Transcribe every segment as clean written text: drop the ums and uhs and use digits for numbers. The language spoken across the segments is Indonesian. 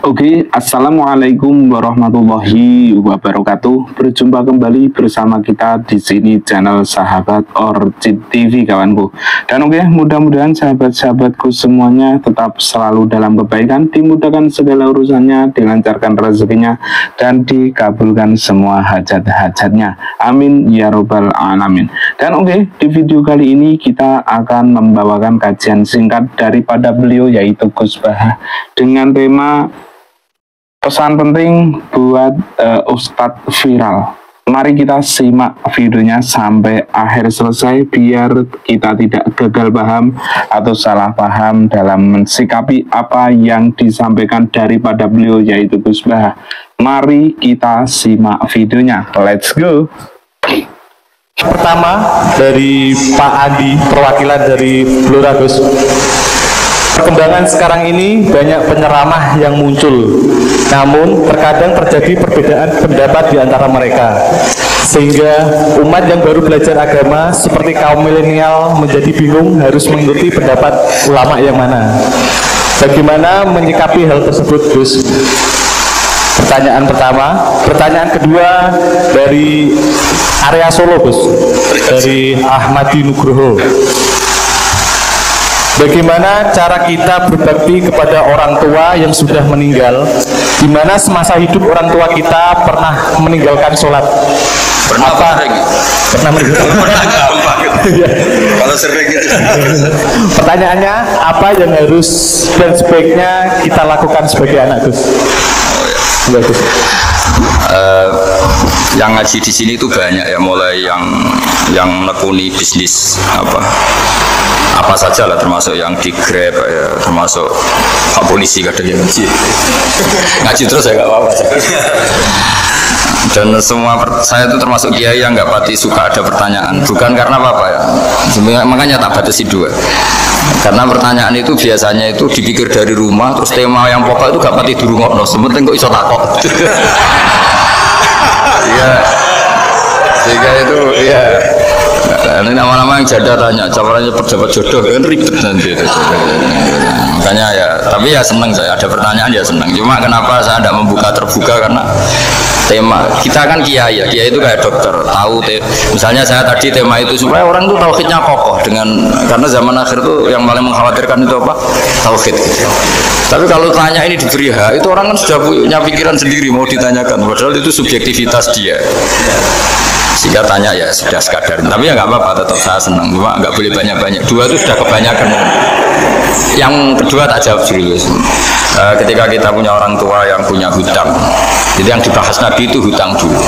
Oke, assalamualaikum warahmatullahi wabarakatuh. Berjumpa kembali bersama kita di sini channel Sahabat Orchid TV, kawanku. Dan oke, mudah-mudahan sahabat-sahabatku semuanya tetap selalu dalam kebaikan, dimudahkan segala urusannya, dilancarkan rezekinya, dan dikabulkan semua hajat-hajatnya. Amin ya robbal alamin. Dan oke, di video kali ini kita akan membawakan kajian singkat daripada beliau, yaitu Gus Baha, dengan tema pesan penting buat Ustadz viral. Mari kita simak videonya sampai akhir selesai biar kita tidak gagal paham atau salah paham dalam mensikapi apa yang disampaikan daripada beliau, yaitu Gus Baha. Mari kita simak videonya. Let's go. Pertama dari Pak Adi, perwakilan dari Blora Gus. Perkembangan sekarang ini banyak penyeramah yang muncul, namun terkadang terjadi perbedaan pendapat di antara mereka, sehingga umat yang baru belajar agama seperti kaum milenial menjadi bingung harus mengikuti pendapat ulama yang mana. Bagaimana menyikapi hal tersebut, Gus? Pertanyaan pertama. Pertanyaan kedua dari area Solo, Gus, dari Ahmadi Nugroho. Bagaimana cara kita berbakti kepada orang tua yang sudah meninggal, di mana semasa hidup orang tua kita pernah meninggalkan sholat? Pernah apa? Pernah meninggalkan. Kalau sering gitu. Pertanyaannya, apa yang harus dan sebaiknya kita lakukan sebagai anak, Gus? Bagus. Yang ngaji di sini itu banyak ya, mulai yang menekuni bisnis apa saja lah, termasuk yang di Grab ya, termasuk Pak Polisi kadang yang ngaji terus ya nggak apa-apa. Dan semua saya itu termasuk kiai yang nggak pati suka ada pertanyaan, bukan karena apa ya, makanya tak batasi dua. Karena pertanyaan itu biasanya itu dipikir dari rumah, terus tema yang pokok itu gak pati durungokno, sementing kok iso takok. Iya, sehingga itu ya. Ini nama-nama yang janda tanya, caranya pejabat jodoh kan ribet nanti. Makanya ya, tapi ya senang saya ada pertanyaan ya senang. Cuma kenapa saya tidak membuka terbuka, karena tema kita kan kiai ya, kiai itu kayak dokter, tahu misalnya saya tadi tema itu supaya orang itu tauhidnya kokoh, karena zaman akhir itu yang paling mengkhawatirkan itu apa? Tauhid. Tapi kalau tanya ini diberi hak, itu orang kan sudah punya pikiran sendiri mau ditanyakan, padahal itu subjektivitas dia. Sehingga tanya ya sudah sekadar, tapi ya nggak apa-apa, tetap saya senang, cuma nggak boleh banyak-banyak. Dua itu sudah kebanyakan. Yang kedua tak jawab serius. Ketika kita punya orang tua yang punya hutang, jadi yang dibahas Nabi itu hutang dulu.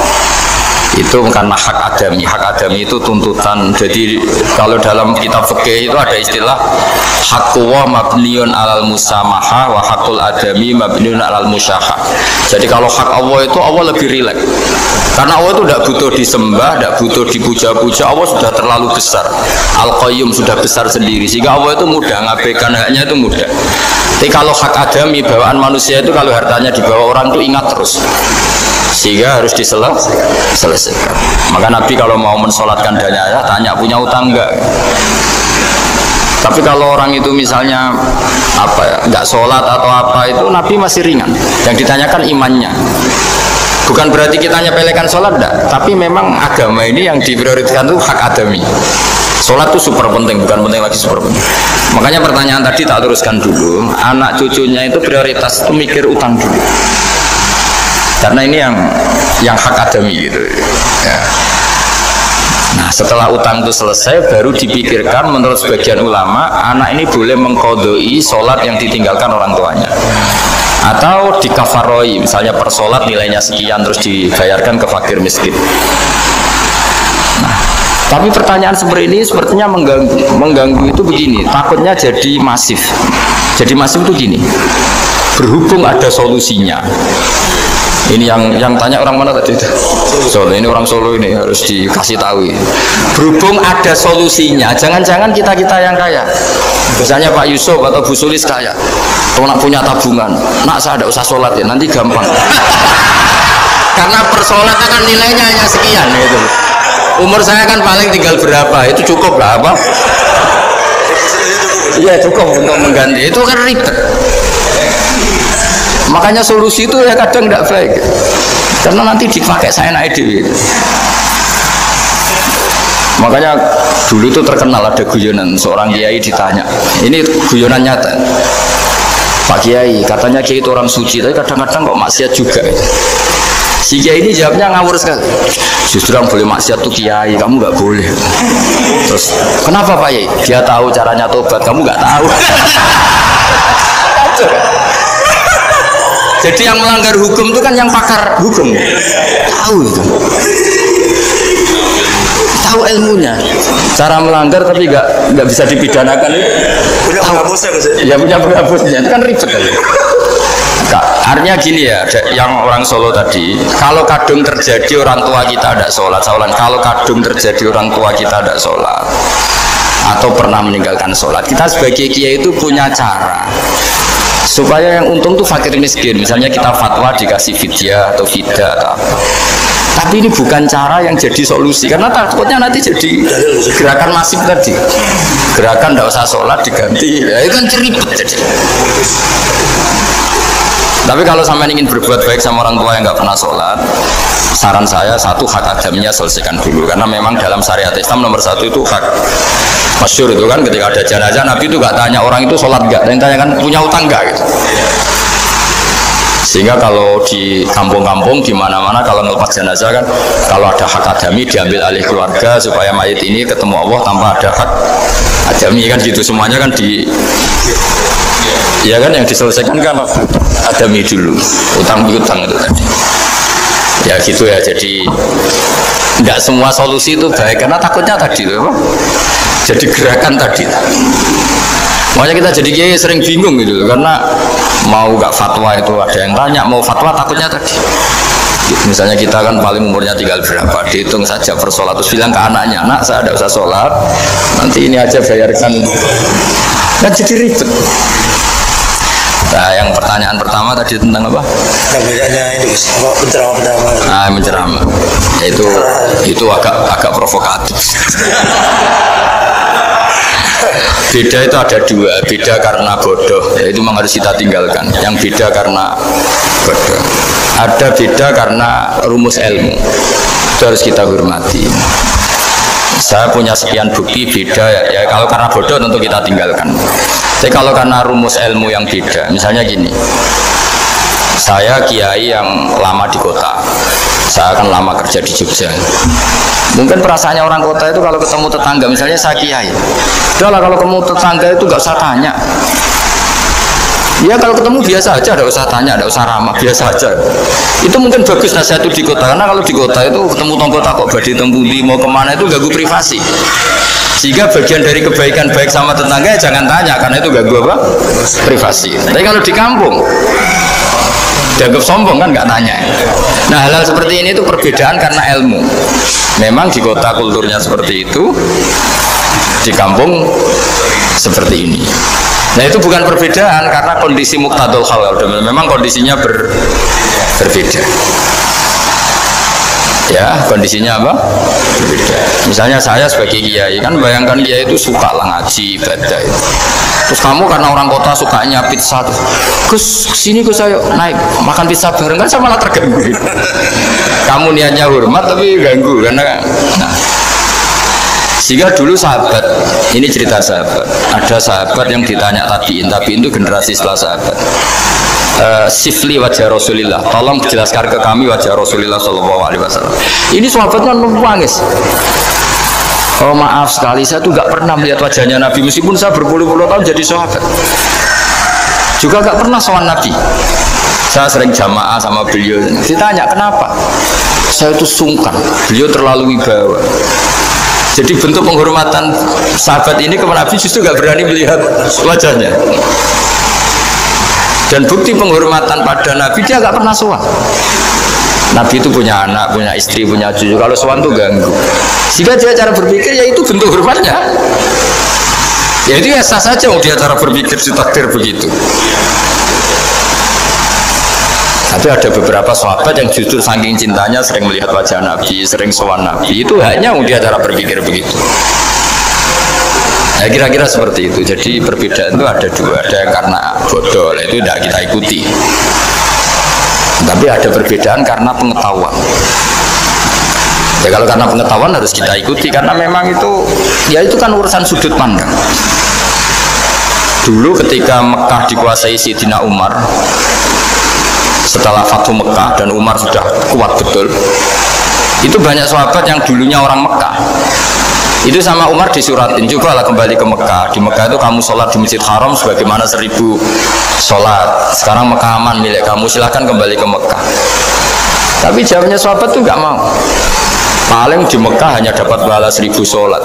Itu karena hak adami. Hak adami itu tuntutan. Jadi kalau dalam kitab fikih itu ada istilah hakwa mabniun alal musamaha wa hakul adami mabniun alal musyaha. Jadi kalau hak Allah itu Allah lebih rileks, karena Allah itu tidak butuh disembah, tidak butuh dipuja-puja. Allah sudah terlalu besar, Al-Qayyum sudah besar sendiri, sehingga Allah itu mudah ngabaikan haknya, itu mudah. Tapi kalau hak adami, bawaan manusia itu kalau hartanya dibawa orang itu ingat terus, sehingga harus diselesaikan. Maka Nabi kalau mau mensolatkan danya, tanya punya utang enggak. Tapi kalau orang itu misalnya enggak sholat atau apa, itu Nabi masih ringan. Yang ditanyakan imannya. Bukan berarti kita nyepelekan sholat, enggak. Tapi memang agama ini yang diprioritaskan itu hak adami. Sholat itu super penting, bukan penting lagi super penting. Makanya pertanyaan tadi tak teruskan dulu. Anak cucunya itu prioritas itu mikir utang dulu. Karena ini yang hak adami gitu ya. Nah, setelah utang itu selesai, baru dipikirkan menurut sebagian ulama, anak ini boleh mengkodoi sholat yang ditinggalkan orang tuanya, atau dikafaroi, misalnya per sholat nilainya sekian terus dibayarkan ke fakir miskin. Nah, tapi pertanyaan seperti ini sepertinya mengganggu itu begini, takutnya jadi masif. Jadi masif itu gini, berhubung ada solusinya. Ini yang tanya orang mana tadi itu? Solo, ini orang Solo ini harus dikasih tahu. Berhubung ada solusinya, jangan-jangan kita yang kaya. Misalnya Pak Yusuf atau Bu Sulis kaya, kalau nak punya tabungan, nak saya tidak usah sholat ya, nanti gampang. Karena persoalannya kan nilainya hanya sekian gitu. Umur saya kan paling tinggal berapa, itu cukup lah apa? Iya cukup untuk mengganti, itu kan ribet. Maka Makanya solusi itu ya kadang tidak baik. Karena nanti dipakai saya naik dewi. Makanya dulu itu terkenal ada guyonan seorang kiai ditanya, ini guyonan nyata. Pak Kiai, katanya Kiai itu orang suci, tapi kadang-kadang kok maksiat juga. Si Kiai ini jawabnya ngawur sekali. Justru yang boleh maksiat tuh Kiai, kamu nggak boleh. Terus kenapa Pak Kiai? Dia tahu caranya tobat, kamu nggak tahu. Jadi yang melanggar hukum itu kan yang pakar hukum, tahu itu. Tahu ilmunya, cara melanggar tapi nggak bisa dipidanakan itu. Punya penghapusnya Gus. Ya punya penghapusnya, itu kan ribet kan. Artinya gini ya, yang orang Solo tadi, kalau kadung terjadi orang tua kita ada sholat, kalau kadung terjadi orang tua kita ada sholat atau pernah meninggalkan sholat, kita sebagai kiai itu punya cara supaya yang untung tuh fakir miskin. Misalnya kita fatwa dikasih fidyah atau fida atau apa. Tapi ini bukan cara yang jadi solusi, karena takutnya nanti jadi gerakan masif tadi. Gerakan tidak usah sholat diganti, ya itu kan ribet jadi. Tapi kalau sampai ingin berbuat baik sama orang tua yang nggak pernah sholat, saran saya satu, hak adamnya selesaikan dulu, karena memang dalam syariat Islam nomor satu itu hak. Masyhur itu kan ketika ada jenazah Nabi itu nggak tanya orang itu sholat nggak, dan tanya kan punya utang nggak gitu. Sehingga kalau di kampung-kampung di mana-mana kalau ngelepas jenazah kan kalau ada hak adami diambil alih keluarga supaya mayit ini ketemu Allah tanpa ada hak adami kan gitu, semuanya kan ya kan yang diselesaikan kan adami dulu, utang piutang itu tadi. Ya gitu ya, jadi tidak semua solusi itu baik karena takutnya tadi loh, jadi gerakan tadi. Makanya kita jadi kiai sering bingung gitu karena mau gak fatwa itu ada yang tanya, mau fatwa takutnya tadi. Misalnya kita kan paling umurnya tinggal berapa, dihitung saja per sholat, terus bilang ke anaknya, nak saya tidak usah sholat, nanti ini aja bayarkan, kan jadi ribet. Nah, yang pertanyaan pertama tadi tentang apa? Bedanya ini apa penceramah? Nah, menceramah. Itu agak provokatif. Beda itu ada dua, beda karena bodoh, itu memang harus kita tinggalkan. Yang beda karena bodoh. Ada beda karena rumus ilmu, itu harus kita hormati. Saya punya sekian bukti beda ya kalau karena bodoh tentu kita tinggalkan. Tapi kalau karena rumus ilmu yang beda, misalnya gini, saya kiai yang lama di kota, saya akan lama kerja di Jogja. Mungkin perasaannya orang kota itu kalau ketemu tetangga, misalnya saya kiai, udahlah kalau ketemu tetangga itu nggak usah tanya. Ya kalau ketemu biasa aja, tidak usah tanya, tidak usah ramah, biasa aja. Itu mungkin bagus nasihat itu di kota, karena kalau di kota itu ketemu tonggo takok badi temputi mau kemana itu ganggu privasi. Sehingga bagian dari kebaikan baik sama tetangga ya jangan tanya, karena itu ganggu apa? Privasi. Tapi kalau di kampung dianggap sombong kan nggak tanya. Nah hal-hal seperti ini itu perbedaan karena ilmu. Memang di kota kulturnya seperti itu, di kampung seperti ini. Nah itu bukan perbedaan karena kondisi muqtadul hal, memang kondisinya berbeda. Ya kondisinya apa? Berbeda. Misalnya saya sebagai kiai kan bayangkan kiai itu suka lah ngaji ibadah itu. Terus kamu karena orang kota sukanya pizza, Gus sini Gus ayo naik makan pizza bareng, kan saya malah terganggu. Kamu niatnya hormat tapi ganggu karena sehingga dulu sahabat, ini cerita sahabat, ada sahabat yang ditanya tabiin itu generasi setelah sahabat. Sifli wajah Rasulillah, tolong jelaskan ke kami wajah Rasulillah Shallallahu Alaihi Wasallam. Ini sahabatnya nangis. Oh maaf sekali, saya tuh gak pernah melihat wajahnya Nabi meskipun saya berpuluh-puluh tahun jadi sahabat. Juga gak pernah soal Nabi. Saya sering jamaah sama beliau. Ditanya kenapa? Saya itu sungkan. Beliau terlalu wibawa. Jadi bentuk penghormatan sahabat ini kepada Nabi justru gak berani melihat wajahnya. Dan bukti penghormatan pada Nabi dia gak pernah sowan. Nabi itu punya anak, punya istri, punya cucu. Kalau sowan itu ganggu. Sehingga dia cara berpikir ya itu bentuk hormatnya. Ya itu ya sah saja dia cara berpikir ditakdir begitu. Tapi ada beberapa sahabat yang justru saking cintanya sering melihat wajah Nabi, sering sowan Nabi. Itu hanya dia cara berpikir begitu. Ya kira-kira seperti itu. Jadi perbedaan itu ada dua. Ada yang karena bodoh, itu tidak kita ikuti. Tapi ada perbedaan karena pengetahuan. Ya kalau karena pengetahuan harus kita ikuti karena memang itu ya itu kan urusan sudut pandang. Dulu ketika Mekah dikuasai Sayyidina Umar, setelah Fathu Mekah dan Umar sudah kuat betul, itu banyak sahabat yang dulunya orang Mekah. Itu sama Umar disuratin, cobalah kembali ke Mekah. Di Mekah itu kamu sholat di Masjid Haram sebagaimana 1000 sholat. Sekarang Mekah aman milik kamu, silahkan kembali ke Mekah. Tapi jawabnya sahabat tuh nggak mau. Paling di Mekah hanya dapat pahala 1000 sholat.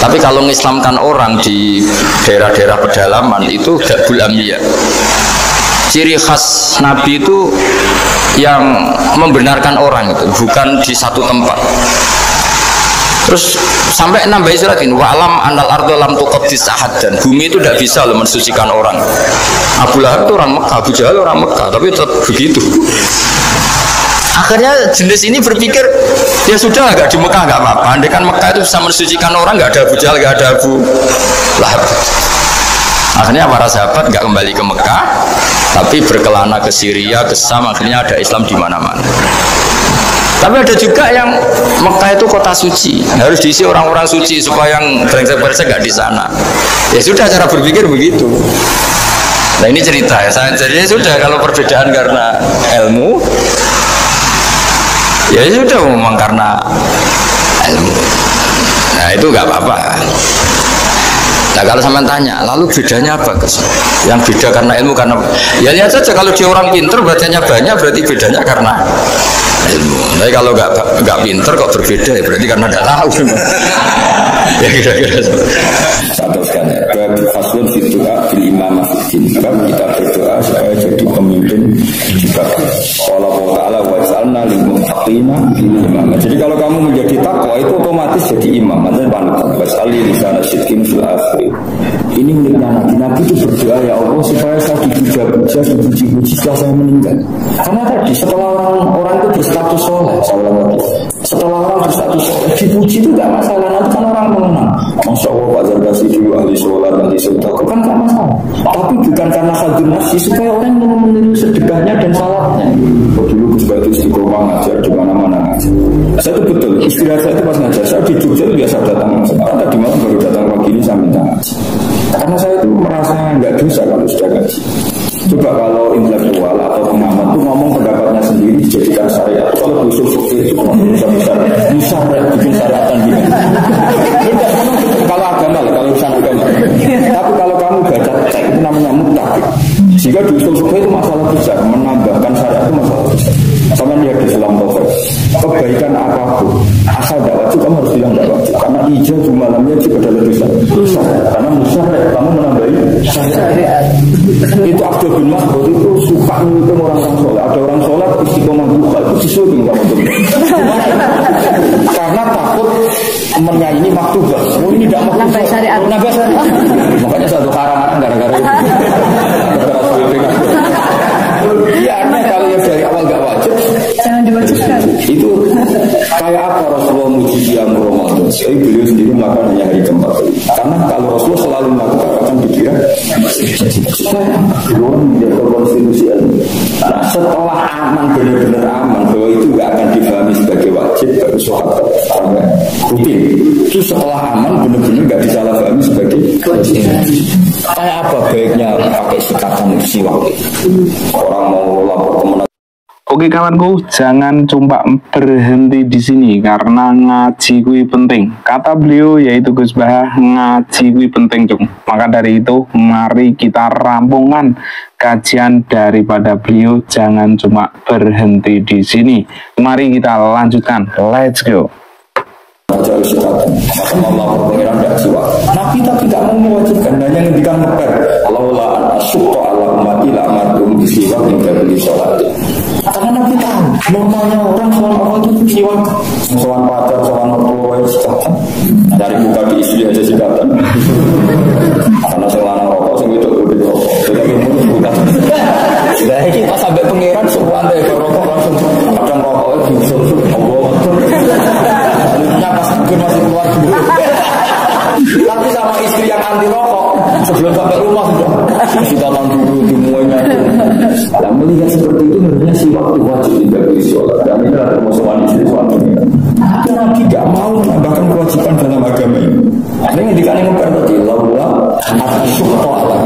Tapi kalau mengislamkan orang di daerah-daerah pedalaman itu Gabul Ambiya. Ciri khas Nabi itu yang membenarkan orang itu, bukan di satu tempat. Terus sampai nambah surat ini, wa'alam anal ardo lam tuqaddis ahad, dan bumi itu tidak bisa loh mensucikan orang. Abu Lahab itu orang Mekah, Abu Jahal orang Mekah, tapi tetap begitu. Akhirnya jenis ini berpikir, ya sudah agak di Mekah nggak apa-apa. Andai kan Mekah itu bisa mensucikan orang, nggak ada Abu Jahal, nggak ada Abu Lahab. Akhirnya para sahabat nggak kembali ke Mekah, tapi berkelana ke Syria, ke Sam. Akhirnya ada Islam di mana-mana. Tapi ada juga yang Mekah itu kota suci, harus diisi orang-orang suci supaya yang brengsek-brengsek nggak di sana. Ya sudah, cara berpikir begitu. Nah ini cerita ya. Jadi sudah kalau perbedaan karena ilmu. Ya sudah memang karena ilmu. Nah itu nggak apa-apa. Nah kalau sama tanya, lalu bedanya apa Gus? Yang beda karena ilmu karena ya lihat saja kalau dia orang pinter bacanya banyak berarti bedanya karena ilmu. Tapi kalau nggak pinter kok berbeda ya berarti karena nggak tahu. Ya kira-kira. Satu kan ya. Faslun fi doa bil imamah fiddin. Kita berdoa supaya jadi pemimpin juga. Allah Taala wa ja'alna lil muttaqina imama. Jadi kalau kamu menjadi takwa itu otomatis jadi imam. Maksudnya panutan. Wasali lisana sidqin fil akhir. Ini miliknya Nabi itu berdoa, ya Allah supaya saya dipuja-puja, dipuji-puji setelah saya meninggal. Karena tadi setelah orang itu berstatus soleh, setelah orang berstatus soleh dipuji itu tidak masalah, nanti kan orang mengenang. Masya Allah Pak Zardasi dulu ahli sholat, ahli sedekah, kan tidak masalah. Tapi bukan karena hadir nafsi, supaya orang yang meniru sedekahnya dan salatnya. Dulu juga itu istiqomah ngajar di mana-mana ngajar. Saya itu betul, istirahat saya itu pas ngajar. Saya di Jogja itu biasa datang. Sekarang tadi malam baru datang pagi ini saya minta ngaji. Karena saya itu merasa nggak dosa kalau sudah ngaji. Coba kalau intelektual atau pengamat itu ngomong pendapatnya sendiri dijadikan syariat. Kalau usul fikih itu ngomong musyarat bikin syariatan gitu. Kalau agama lah, kalau urusan agama. Tapi kalau kamu baca cek itu namanya mutlak. Jika di usul fikih itu masalah besar, menambahkan syariat itu masalah besar. Sama lihat di dalam topik kebaikan apapun asal tidak wajib kamu harus bilang tidak wajib, karena ijazah di malamnya juga adalah dosa. Karena musyarat kamu menambahi syariat. Itu Abdul bin Mas'ud itu suka menghitung orang soleh. Ada orang soleh istiqomah buka itu disuruh kamu tuh. Karena takut temennya ini maktubah. Oh ini tidak maktubah. Syariat. Makanya satu karangan gara-gara itu. Iya, aneh kalau yang dari awal gak wajib jangan diwajibkan. Itu kayak apa Rasulullah muji dia Ramadan? Jadi beliau sendiri melakukan hanya hari keempat. Karena kalau Rasulullah selalu melakukan akan dia belum menjaga konstitusi ilmu. Nah, setelah aman, benar-benar aman bahwa itu gak akan difahami sebagai wajib, baru sahabat rutin. Itu setelah aman, benar-benar gak disalahpahami sebagai wajib. Kayak apa baiknya pakai sikatan siwak orang mau lapor teman. Oke kawanku, jangan cuma berhenti di sini karena ngaji kui penting. Kata beliau yaitu Gus Bah, ngaji kui penting cung. Maka dari itu, mari kita rampungkan kajian daripada beliau. Jangan cuma berhenti di sini. Mari kita lanjutkan. Let's go. Baca sikatan, maka melapor pengiran tidak siwak. Nabi tidak mau mewajibkan, hanya ngendikan meper. Laulah an asyukka ala ummati la amartum bisiwak yang dari sholat. Karena Nabi tahu normalnya orang soal Allah itu siwak. Soal pacar, soal mertua, sikatan. Dari buka di istri aja sikatan. Karena selana rokok, saya itu udah rokok. Jadi mulus buka. Nah ini pas sampai pengiran suruhan deh rokok langsung kadang rokoknya diusul Allah. Pas mungkin masih keluar dulu. Tapi sama istri yang anti rokok sebelum sampai rumah sudah kita dulu semuanya. Nah, melihat seperti itu sebenarnya siwak itu wajib dibagi sholat. Dan ini adalah permasalahan istri suaminya. Tapi Nabi tidak mau menambahkan kewajiban dalam agama ini. Akhirnya dikatakan yang berarti laulah atau syukur Allah.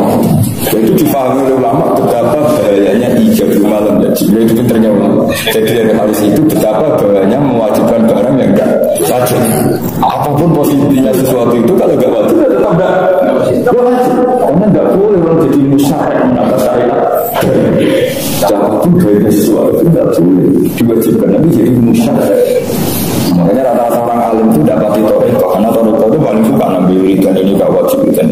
Itu dipahami oleh ulama betapa bahayanya ijab malam ya. Jibril itu pinternya ulama. Jadi dari hal itu betapa bahayanya mewajibkan barang yang tidak wajib. Apapun posisinya sesuatu itu kalau tidak wajib ya tetap tidak wajib. Karena tidak boleh orang jadi musyarak menambah syariat. Apapun bahayanya sesuatu itu tidak boleh diwajibkan. Tapi jadi musyarak. Makanya rata-rata orang alim itu dapat ditoriko. Karena toriko itu paling suka nabi wiridan ini gak wajib kan.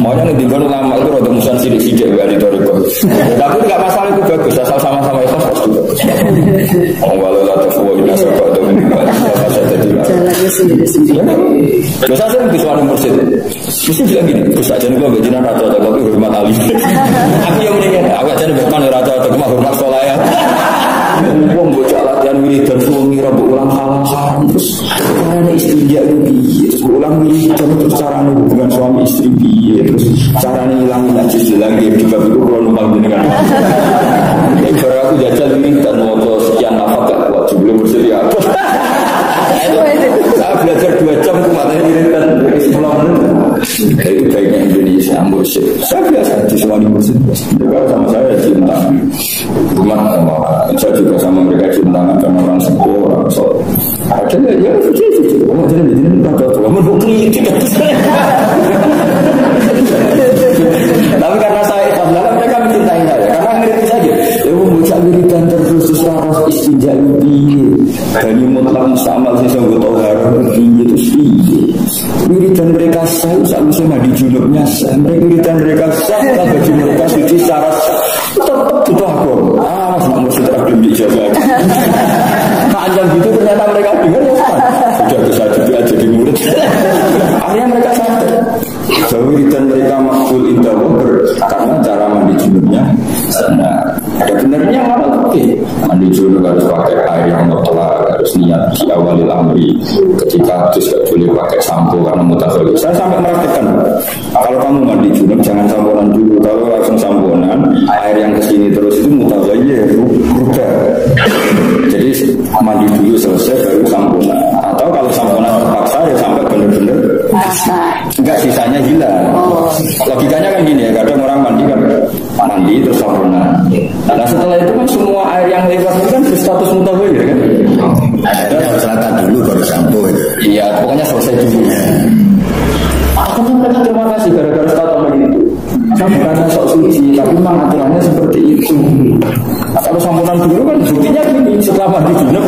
Makanya nih tinggal ulama itu rada musan sidik-sidik gak di toriko. Tapi gak masalah itu bagus. Asal sama-sama ikhlas pasti bagus. Walau latih fuwa ini asal kau tahu ini jalannya sendiri-sendiri. Terus saya sering disuara mursid. Mesti bilang gini. Terus aja nih gue gajian raja atau gue hormat alim. Aku yang meninggal. Aku aja nih berpan raja atau gue hormat sekolah ya. Wong bocah latihan wiridan suami rambut ulang halang terus caranya istri dia itu terus ulang wiridan terus caranya hubungan suami istri dia terus caranya hilangin najis lagi di bab itu kalau numpang dengan baru aku jajal wiridan mau sekian apa gak kuat sebelum bersedia saya belajar 2 jam kemarin wiridan itu baiknya Indonesia mursyid saya biasa di suami mursyid juga sama saya cinta rumah saya juga sama mereka cintangan sama orang sepuh orang sol ada ya begitu oh jadi ada tuh membukti tapi karena saya ikhlas mereka mencintai saya karena ngerti saja ya membaca wiridan terus suara istinja ini dari mutlak mustamal sih saya tahu harus ini itu sih wiridan mereka saya usah mandi junubnya wiridan mereka saya baju mereka suci secara tetap butuh aku masih mesti terakhir dijaga panjang gitu ternyata mereka dengar ya sudah bisa juga jadi murid akhirnya mereka sadar bahwa wiridan mereka makbul indah karena cara mandi junubnya ada benernya malah oke mandi junub harus pakai air yang mutlak harus niat di awalil amri ketika habis gak boleh pakai sampo karena mutakhir saya sampai merakitkan kalau kamu mandi junub jangan samponan dulu kalau langsung samponan air yang kesini terus itu mutakhir berubah jadi mandi dulu selesai baru samponan atau kalau samponan terpaksa ya sampai bener-bener enggak sisanya hilang logikanya kan gini ya kadang orang mandi kan mandi terus samponan nah setelah itu kan semua air yang lewat itu kan berstatus mutakhir kan ada selatan dulu baru sampo itu iya pokoknya selesai dulu aku kan mereka terima kasih gara-gara status begitu saya bukannya sok suci tapi memang aturannya seperti itu kalau samponan dulu kan buktinya gini setelah mandi junub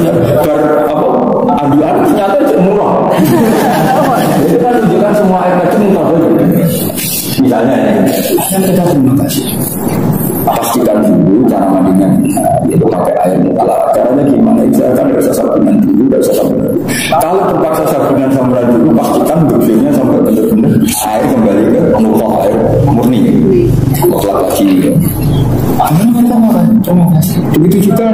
adu-adu ternyata itu murah itu kan tunjukkan semua air kecil mutakhir misalnya yang kita terima kasih pastikan dulu cara mandinya itu pakai air mutlak caranya gimana kan tidak usah sabungan dulu tidak usah sabungan kalau terpaksa sabungan samburan dulu pastikan bersihnya sampai benar-benar air kembali ke mutlak air murni mutlak lagi akhirnya mereka makan terima kasih begitu juga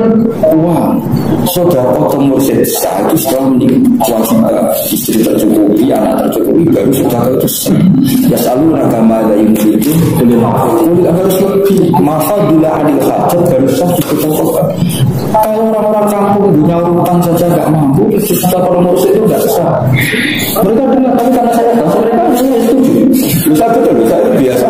uang saudara atau mursyid sah itu setelah kewajiban istri tercukupi anak tercukupi baru saudara itu sah ya selalu agama ada yang begitu kulit harus lebih mafadilah adil hajat baru sah dikocokkan kalau orang-orang kampung punya utang saja gak mampu saudara mursyid itu gak sah mereka dengar tapi karena saya tahu mereka hanya setuju bisa betul bisa itu biasa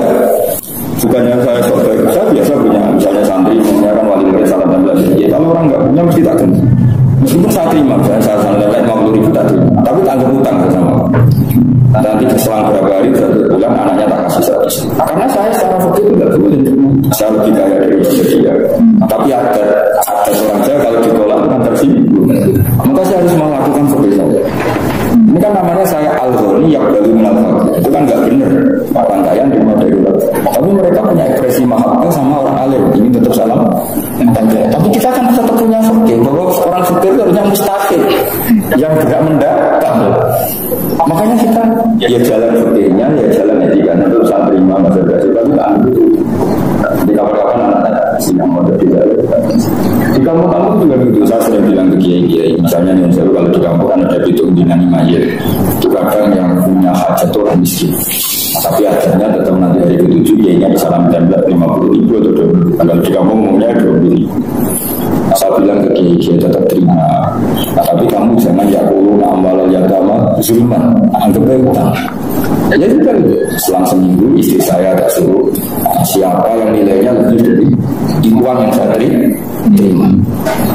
bukannya saya sok baik saya biasa punya misalnya santri punya kan wali murid salah dan belajar ya kalau orang nggak punya mesti tak ganti meskipun saya terima saya santai 50.000 tak terima tapi tak anggap utang sama nanti selang berapa hari satu bulan anaknya tak kasih 100 karena saya secara fakir itu nggak boleh saya lebih kaya dari dia tapi ada orang saya kalau ditolak itu kan tersinggung maka saya harus melakukan fakir saya ini kan namanya saya al-ghani yang baru menalak itu kan nggak benar orang kaya terima dari orang tapi mereka punya ekspresi mahabbah sama orang alim ini tetap salam tapi kita kan tetap punya fakir bahwa orang fakir itu harusnya mustaqil yang tidak mendatang makanya kita ya jalan fakirnya ya jalan etikanya itu saya terima masalah tapi tak ambil di kapan-kapan anak-anak yang mau jadi di kamu juga begitu saya sering bilang ke kiai-kiai Misalnya nih, kalau di kampung kan ada pitung dinani mayat. Itu kadang yang punya hajat itu orang miskin. Tapi akhirnya tetap nanti hari ke-7 ya bisa minta 50.000 atau 20.000. Kalau di kampung umumnya 20.000. Saya bilang ke kiai tetap terima. Tapi kamu jangan yakulun amal yatama zulman, anggapnya utang. Ya sudah, selang seminggu istri saya tak suruh siapa yang nilainya lebih dari uang yang saya terima.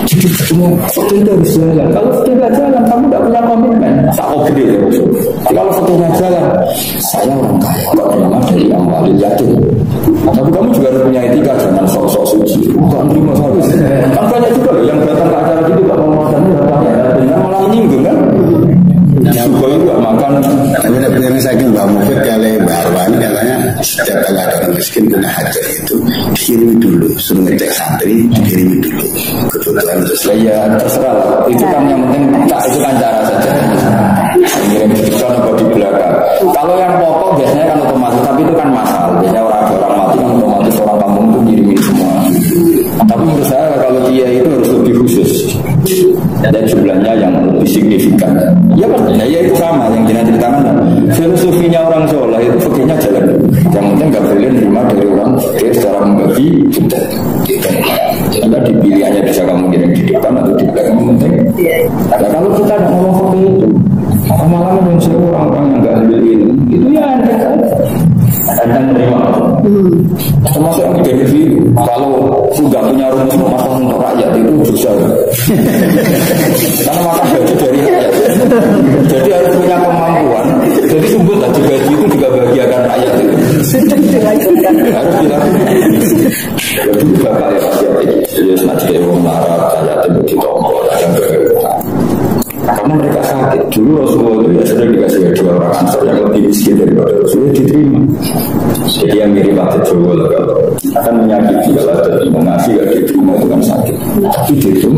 Jadi semua fotonya harus jalan. Kalau fotonya jalan, kamu tidak punya komitmen. Tak gede ya Rasul. Kalau fotonya jalan, saya orang kaya. Kalau terima dari amalil yatim. Tapi kamu juga harus punya etika, jangan sok-sok suci. Bukan terima satu. Kan banyak juga yang datang ke acara itu tidak mau makan, dengan malah menyinggung kan. Suka itu makan. Tapi benar saya kira Mbak Mufid kali Mbak Arwani katanya setiap kali ada orang miskin punya hajat itu dikirim dulu, suruh ngecek santri dikirim dulu kebutuhan terus. Ya terserah, itu kan yang penting itu kan cara saja. Ngirim kan apa di belakang. Kalau yang pokok biasanya kan otomatis, tapi itu kan masal. Biasanya orang mati kan otomatis orang kampung itu ngirimin semua. Tapi menurut saya kalau dia itu harus lebih khusus. Dan jumlahnya yang lebih signifikan. Ya kan, ya itu sama yang kita ceritakan. Filosofinya orang soleh itu fakirnya jalan. Yang penting nggak boleh nerima dari orang fakir secara membagi kita. Jika dipilihannya bisa kamu kirim di depan atau di belakang penting. Nah, kalau kita tidak ngomong fakir itu, malah menyuruh orang-orang yang nggak ambil ilmu itu ya ada kan menerima. Termasuk yang benefit kalau sudah punya rumah masalah untuk rakyat itu dosa. Karena makan gaji dari rakyat. Jadi harus punya kemampuan. Jadi sumber gaji itu juga bahagiakan rakyat itu. Harus dilakukan. Jadi juga kaya rakyat itu. Jadi sengaja orang marah rakyat itu ditompok yang berkebutuhan. Karena mereka sakit. Dulu Rasulullah itu ya sudah dikasih dua orang Ansar yang lebih miskin daripada Rasulullah diterima. Jadi yang mirip hati Jawa kalau akan menyakiti kalau ada mengasih gak diterima itu kan sakit. Tapi itu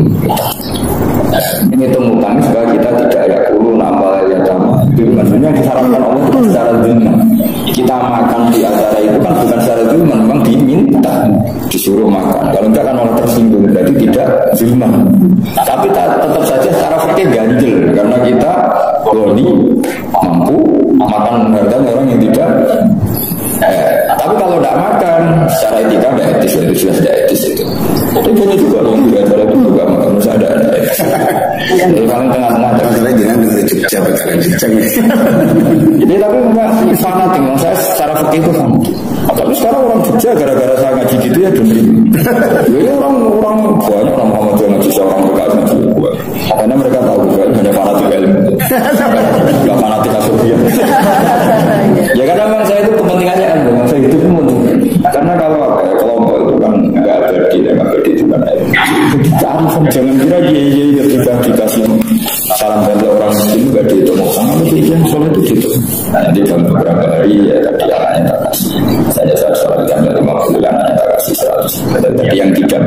ini temukan supaya kita tidak yakulun amal yatama. Itu maksudnya disarankan Allah itu secara dunia. Kita makan di acara itu kan bukan secara dunia, memang diminta disuruh makan. Kalau enggak kan orang tersinggung, berarti tidak zulman. Tapi tetap saja secara fikih ganjil karena kita goni mampu makan harta orang yang tidak. Tapi kalau tidak makan secara etika tidak etis, itu sudah tidak etis itu. Tapi banyak juga yang tidak ada itu juga makan usah ada. Jadi paling tengah-tengah. Masalahnya jangan dengan Jogja bakalan diceng. Jadi tapi memang fanatik, saya secara fikih itu fanatik. Tapi sekarang orang Jogja gara-gara saya ngaji gitu ya dengerin. Jadi orang banyak orang Muhammadiyah ngaji, orang PKS ngaji gue. Karena mereka tahu gue hanya fanatik ilmu, nggak fanatik asofia. Ya karena memang saya itu kepentingannya ilmu, saya hidup pun karena kalau kelompok itu kan nggak abadi, itu kan jadi kearifan. Jangan kira dia ketika dikasih salam dari orang miskin juga dihitung sama itu yang soal itu gitu. Nanti dalam beberapa hari ya tadi anaknya tak kasih. Saya soal jam 50 anaknya tak kasih 100. Tadi yang tidak.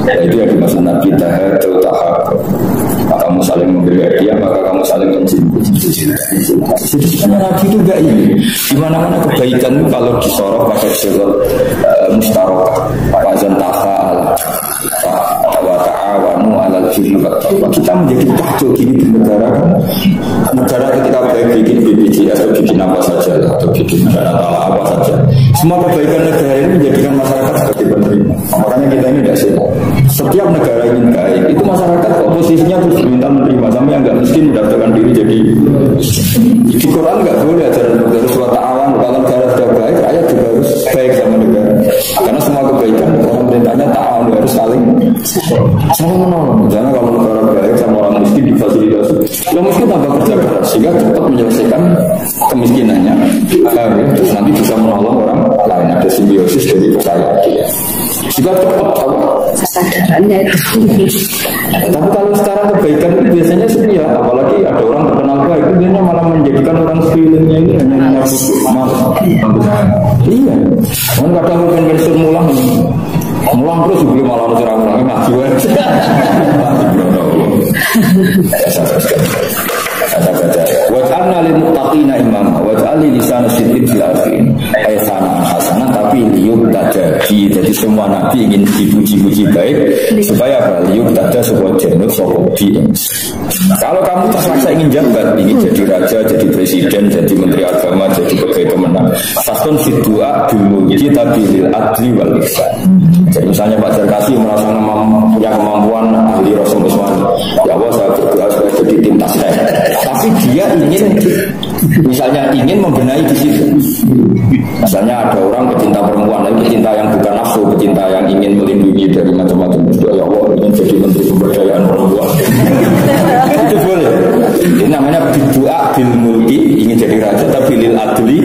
Ya itu yang dimaksud Nabi tahadu tahab. Maka kamu saling memberi hadiah, maka kamu saling mencintai. Nabi itu enggak ini. Di mana-mana kebaikan itu kalau disorot pakai surat mustarokah, wazan tafa'al, wa ta'awanu 'alal birri wat taqwa. Kita menjadi kacau gini di negara. Negara ketika baik bikin BPJS atau bikin apa saja atau bikin dana apa saja. Semua kebaikan negara ini menjadikan masyarakat sebagai penerima. Makanya kita ini tidak sehat. Setiap negara ingin baik, itu masyarakat oposisinya terus diminta menerima. Sampai yang nggak miskin mendaftarkan diri jadi. Di Quran nggak boleh ajaran negara surat ta'awan. Kalau negara sudah baik, rakyat juga harus baik sama negara. Karena semua kebaikan orang perintahnya ta'awan harus saling menolong. Misalnya kalau negara baik sama orang miskin difasilitasi, yang miskin tambah kerja keras sehingga cepat menyelesaikan kemiskinannya. Terus nanti bisa menolong orang lain. Ada simbiosis dari kekayaan dia. Jika cepat kesadarannya itu. Tapi kalau secara kebaikan itu biasanya setia, apalagi ada orang terkenal baik itu biasanya malah menjadikan orang sekelilingnya ini hanya menyambut malas. Iya. Kan kadang mungkin pensiun mulang terus sebelum malah orang-orangnya maju. Kata baca waj'alna lil muttaqina imama waj'alni lisana sidqin fil akhirin. Ayat sanaan hasanah tapi liyuk tadaji. Jadi semua nabi ingin dipuji-puji baik supaya apa? Liyuk tada supaya jenut sokobi. Kalau kamu terpaksa ingin jabat, ingin jadi raja, jadi presiden, jadi menteri agama, jadi pegawai kemenang, fastun fit du'a bil mulki tapi lil adli wal ihsan. Jadi misalnya Pak Jarkasi merasa punya kemampuan ahli Rasulullah, ya Allah saya berdoa supaya jadi tim tasnya. Tapi dia ingin, misalnya ingin membenahi di situ. Misalnya ada orang pecinta perempuan, tapi pecinta yang bukan nafsu, pecinta yang ingin melindungi dari macam-macam. Ya Allah ingin jadi menteri pemberdayaan perempuan. Itu boleh. Ini namanya doa bil mulki, ingin jadi raja tapi lil adli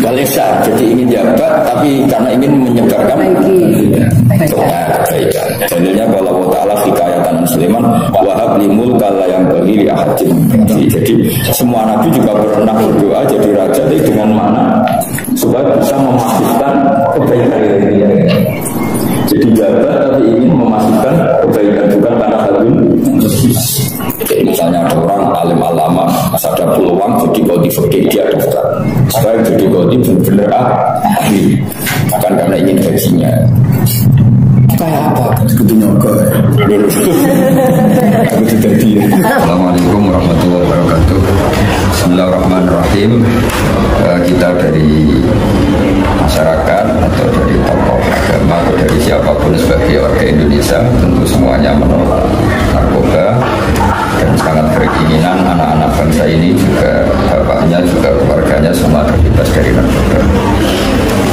wal ihsan. Jadi ingin jabat tapi karena ingin menyebarkan kebaikan. Dalilnya kalau Allah Ta'ala hikayatan Sulaiman wahab li mulka la yang bagi li ahadin. Jadi semua nabi juga pernah berdoa jadi raja dengan mana supaya bisa memastikan kebaikan ini. Jadi jabat tapi ingin memastikan kebaikan, bukan karena hadun. Misalnya ada orang alim alama, masa ada peluang jadi kodi fakir dia daftar. Supaya jadi kodi benar-benar ahli, bukan karena ingin gajinya. Kayak apa? Kudu nyokok. Aku tidak dia. Assalamualaikum warahmatullahi wabarakatuh. Bismillahirrahmanirrahim. Kita dari masyarakat atau dari tokoh agama atau dari siapapun sebagai warga Indonesia tentu semuanya menolak narkoba dan sangat berkeinginan anak-anak bangsa ini juga bapaknya juga keluarganya semua terbebas dari narkoba.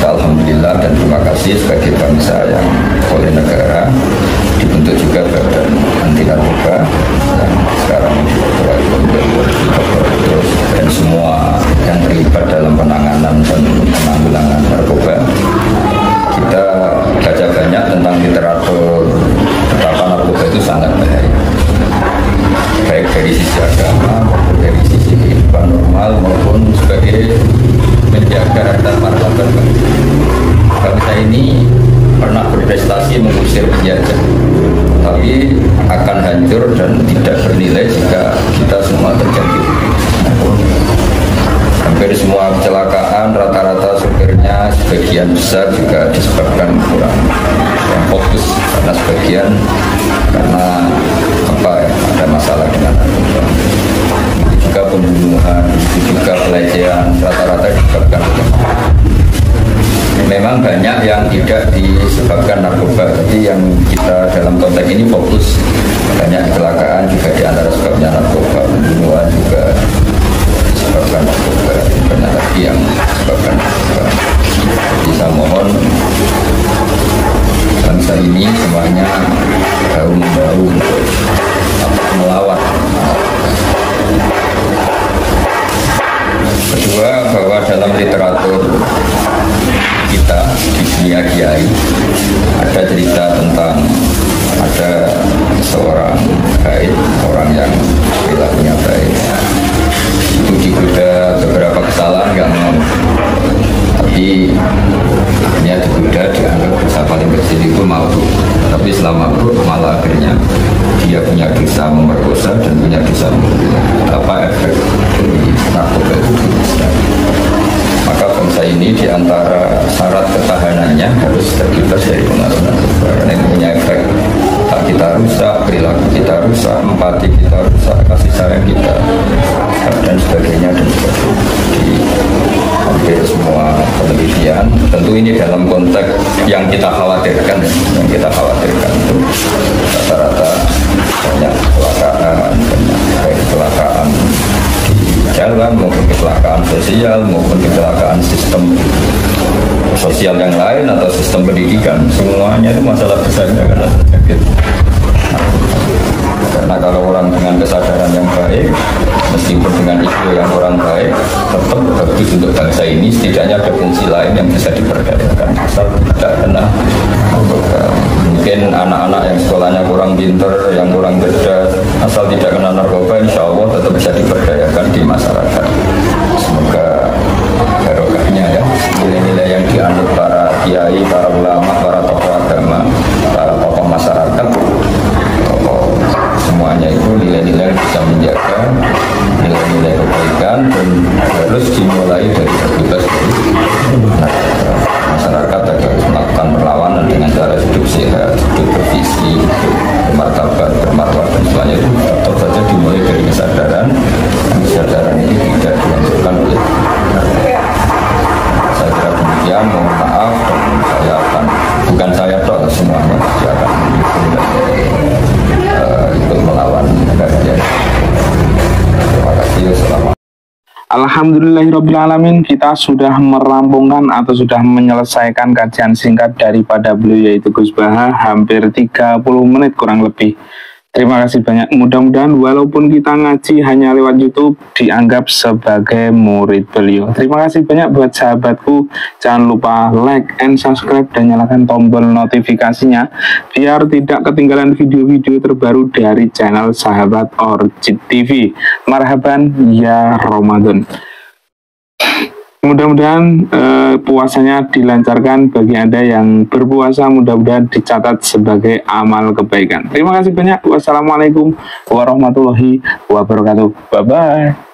Alhamdulillah dan terima kasih sebagai bangsa yang oleh negara dibentuk juga badan anti narkoba yang sekarang terus dan semua yang terlibat dalam penanganan dan penanggulangan narkoba. Kita baca banyak tentang literatur betapa narkoba itu sangat bahaya, baik dari sisi agama maupun dari sisi kehidupan normal maupun sebagai menjaga harta martabat bangsa ini. Pernah berprestasi mengusir penjajah, tapi akan hancur dan tidak bernilai jika kita semua terjangkit. Hampir semua kecelakaan rata-rata supirnya sebagian besar juga disebabkan kurang fokus, karena sebagian karena ada masalah dengan narkoba. Itu juga pembunuhan, itu juga pelecehan, rata-rata disebabkan. Memang banyak yang tidak disebabkan narkoba, tapi yang kita dalam konteks ini fokus banyak kecelakaan juga di antara sebabnya narkoba, pembunuhan juga disebabkan narkoba, banyak lagi yang disebabkan narkoba. Jadi saya mohon bangsa ini semuanya bahu-membahu untuk melawan. Kedua, bahwa dalam literatur kita di dunia kiai ada cerita tentang ada seorang gaib, orang yang perilakunya baik, itu digoda beberapa kesalahan nggak mau, tapi dia digoda dianggap dosa paling kecil itu mabuk, tapi selama mabuk malah akhirnya dia punya dosa memerkosa dan punya dosa membunuh. Apa efek dari narkoba itu? Maka bangsa ini diantara syarat ketahanannya harus terbebas dari pengaruh narkoba, karena itu punya efek hak kita rusak, perilaku kita rusak, empati kita rusak, kasih sayang kita dan sebagainya dan sebagainya. Di hampir semua penelitian, tentu ini dalam konteks yang kita khawatirkan itu rata-rata banyak kecelakaan, baik kecelakaan jalan maupun kecelakaan sosial maupun kecelakaan sistem sosial yang lain atau sistem pendidikan, semuanya itu masalah besarnya karena terjangkit. Karena kalau orang dengan kesadaran yang baik, meskipun dengan isu yang kurang baik, tetap bagus untuk bangsa ini. Setidaknya ada fungsi lain yang bisa diperdayakan asal tidak kena narkoba. Mungkin anak-anak yang sekolahnya kurang pintar, yang kurang cerdas, asal tidak kena narkoba, insya Allah tetap bisa diperdayakan di masyarakat. Semoga barokahnya ya, nilai-nilai yang dianut para kiai, para ulama, para tokoh agama, para tokoh masyarakat, semuanya itu Alhamdulillahirrabbilalamin, kita sudah merampungkan atau sudah menyelesaikan kajian singkat daripada beliau, yaitu Gus Baha, hampir 30 menit kurang lebih. Terima kasih banyak. Mudah-mudahan walaupun kita ngaji hanya lewat YouTube, dianggap sebagai murid beliau. Terima kasih banyak buat sahabatku. Jangan lupa like and subscribe dan nyalakan tombol notifikasinya biar tidak ketinggalan video-video terbaru dari channel Sahabat Orchid TV. Marhaban ya Ramadan. Mudah-mudahan puasanya dilancarkan bagi Anda yang berpuasa, mudah-mudahan dicatat sebagai amal kebaikan. Terima kasih banyak. Wassalamualaikum warahmatullahi wabarakatuh. Bye-bye.